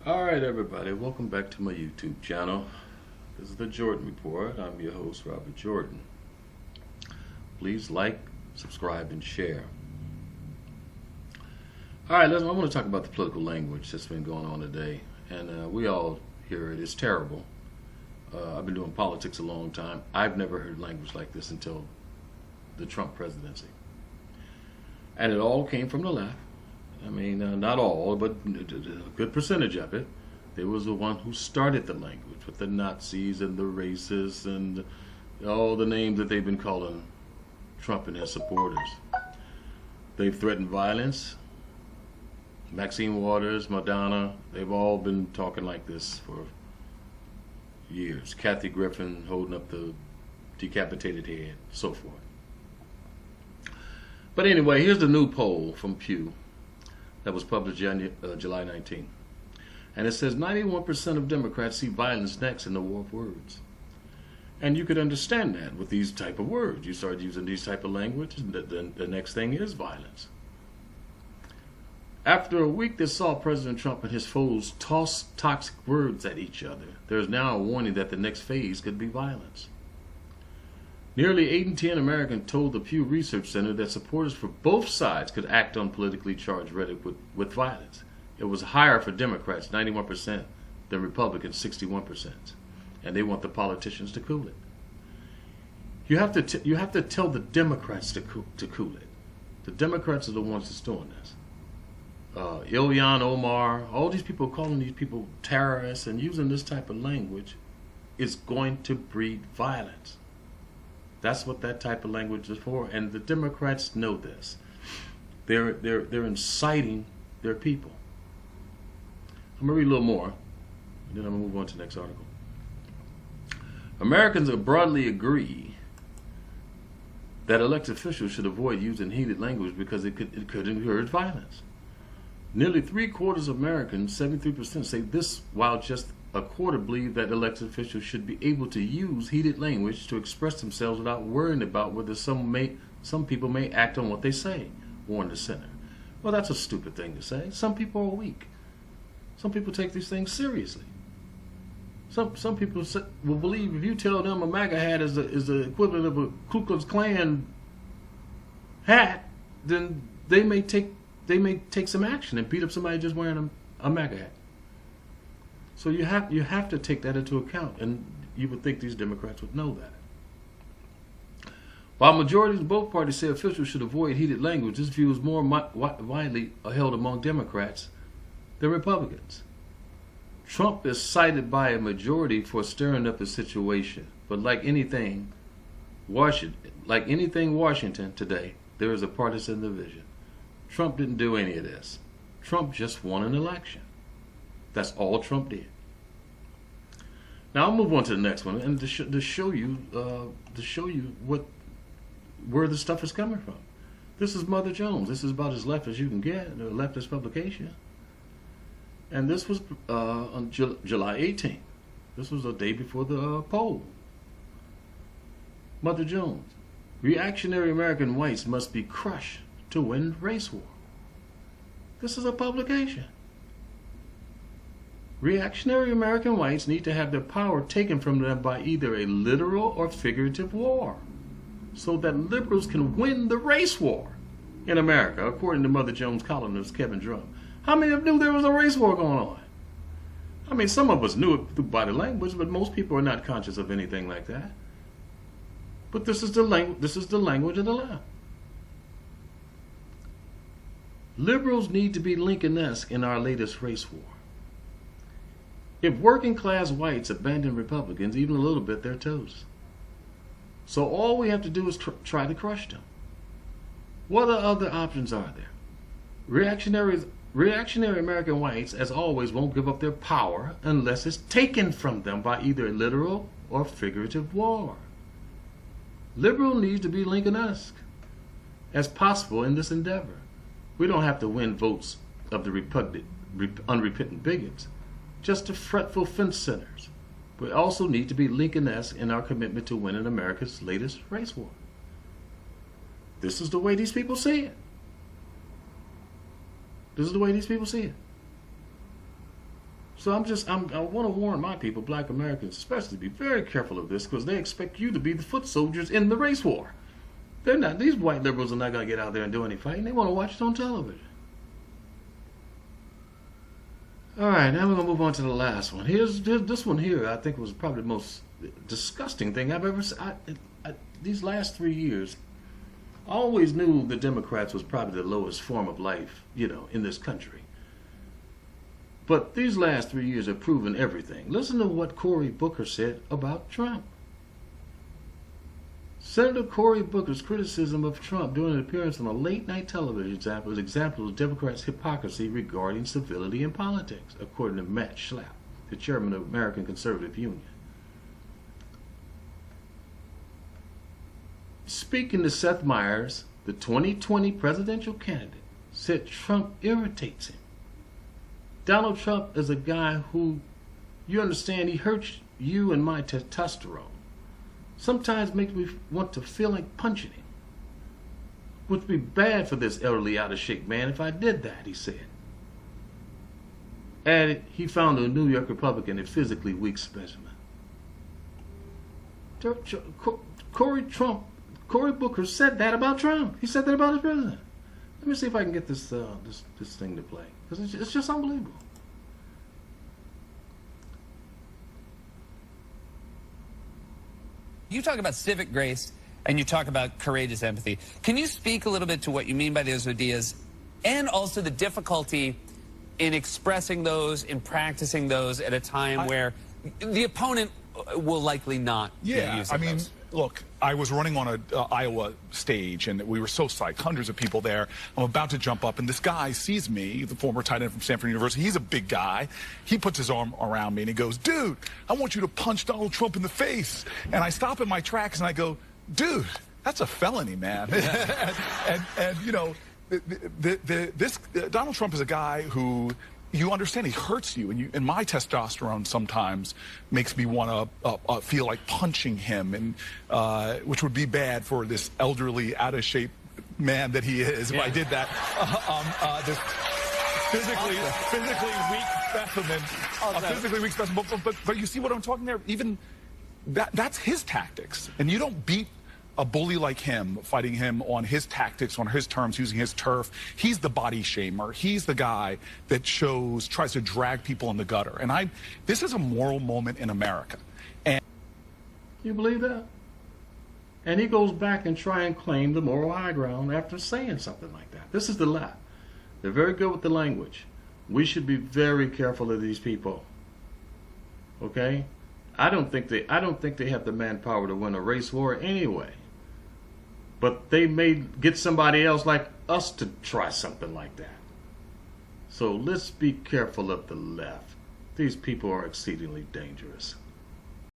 Alright everybody, welcome back to my YouTube channel. This is the Jordan Report. I'm your host, Robert Jordan. Please like, subscribe, and share. Alright, I want to talk about the political language that's been going on today. And we all hear it. It's terrible. I've been doing politics a long time. I've never heard language like this until the Trump presidency. And it all came from the left. I mean, not all, but a good percentage of it. They was the one who started the language with the Nazis and the racists and all the names that they've been calling Trump and his supporters. They've threatened violence. Maxine Waters, Madonna, they've all been talking like this for years. Kathy Griffin holding up the decapitated head, so forth. But anyway, here's the new poll from Pew that was published July 19. And it says 91% of Democrats see violence next in the war of words. And you could understand that with these type of words. You start using these type of language, the next thing is violence. After a week that saw President Trump and his foes toss toxic words at each other, there is now a warning that the next phase could be violence. Nearly 8 in 10 Americans told the Pew Research Center that supporters for both sides could act on politically charged rhetoric with violence. It was higher for Democrats, 91%, than Republicans, 61%. And they want the politicians to cool it. You have to tell the Democrats to cool it. The Democrats are the ones that's doing this. Ilhan Omar, all these people calling these people terrorists and using this type of language is going to breed violence. That's what that type of language is for, and the Democrats know this. They're inciting their people. I'm gonna read a little more, and then I'm gonna move on to the next article. Americans broadly agree that elected officials should avoid using heated language because it could encourage violence. Nearly 3/4 of Americans, 73%, say this, while just a quarter believe that elected officials should be able to use heated language to express themselves without worrying about whether some people may act on what they say, warned the center. Well, that's a stupid thing to say. Some people are weak. Some people take these things seriously. Some people will believe if you tell them a MAGA hat is the equivalent of a Ku Klux Klan hat, then they may take some action and beat up somebody just wearing a MAGA hat. So you have to take that into account, and you would think these Democrats would know that. While majorities of both parties say officials should avoid heated language, this view is more widely held among Democrats than Republicans. Trump is cited by a majority for stirring up the situation, but like anything Washington today, there is a partisan division. Trump didn't do any of this. Trump just won an election. That's all Trump did. Now I'll move on to the next one, and to show you where the stuff is coming from. This is Mother Jones. This is about as left as you can get, a leftist publication. And this was on July 18th. This was the day before the poll. Mother Jones. Reactionary American whites must be crushed to win race war. This is a publication. Reactionary American whites need to have their power taken from them by either a literal or figurative war, so that liberals can win the race war in America, according to Mother Jones columnist Kevin Drum. How many of you knew there was a race war going on? I mean, some of us knew it through body language, but most people are not conscious of anything like that. But this is the language of the left. Liberals need to be Lincoln-esque in our latest race war. If working class whites abandon Republicans even a little bit, they're toast. So all we have to do is try to crush them. What other options are there? Reactionary American whites, as always, won't give up their power unless it's taken from them by either a literal or figurative war. Liberal needs to be Lincoln-esque as possible in this endeavor. We don't have to win votes of the unrepentant bigots, just the fretful fence sitters. We also need to be Lincoln-esque in our commitment to winning America's latest race war. This is the way these people see it. This is the way these people see it. So I want to warn my people, black Americans especially, be very careful of this because they expect you to be the foot soldiers in the race war. They're not. These white liberals are not going to get out there and do any fighting. They want to watch it on television. All right, now we're going to move on to the last one. Here's this one here. I think was probably the most disgusting thing I've ever seen. These last 3 years, I always knew the Democrats was probably the lowest form of life, in this country. But these last 3 years have proven everything. Listen to what Cory Booker said about Trump. Senator Cory Booker's criticism of Trump during an appearance on a late-night television example of Democrats' hypocrisy regarding civility in politics, according to Matt Schlapp, the chairman of American Conservative Union. Speaking to Seth Meyers, the 2020 presidential candidate, said Trump irritates him. Donald Trump is a guy who, you understand, he hurts you and my testosterone. Sometimes makes me want to feel like punching him. Would be bad for this elderly, out-of-shape man if I did that, he said. Added, he found a New York Republican a physically weak specimen. Cory Booker said that about Trump. He said that about his president. Let me see if I can get this thing to play. Because it's just unbelievable. You talk about civic grace and you talk about courageous empathy. Can you speak a little bit to what you mean by those ideas and also the difficulty in expressing those, in practicing those at a time where the opponent will likely not be using those? Look, I was running on a Iowa stage, and we were so psyched, hundreds of people there. I'm about to jump up, and this guy sees me, the former tight end from Stanford University. He's a big guy. He puts his arm around me, and he goes, "Dude, I want you to punch Donald Trump in the face." And I stop in my tracks, and I go, "Dude, that's a felony, man." and Donald Trump is a guy who, you understand, he hurts you, and my testosterone sometimes makes me want to feel like punching him, and which would be bad for this elderly, out of shape man that he is. If I did that, this physically weak specimen. But you see what I'm talking there? Even that's his tactics, and you don't beat a bully like him, fighting him on his tactics, on his terms, using his turf. He's the body shamer. He's the guy that tries to drag people in the gutter. And this is a moral moment in America. And you believe that? And he goes back and try and claim the moral high ground after saying something like that. This is the lie. They're very good with the language. We should be very careful of these people. Okay? I don't think they have the manpower to win a race war anyway. But they may get somebody else like us to try something like that. So let's be careful of the left. These people are exceedingly dangerous.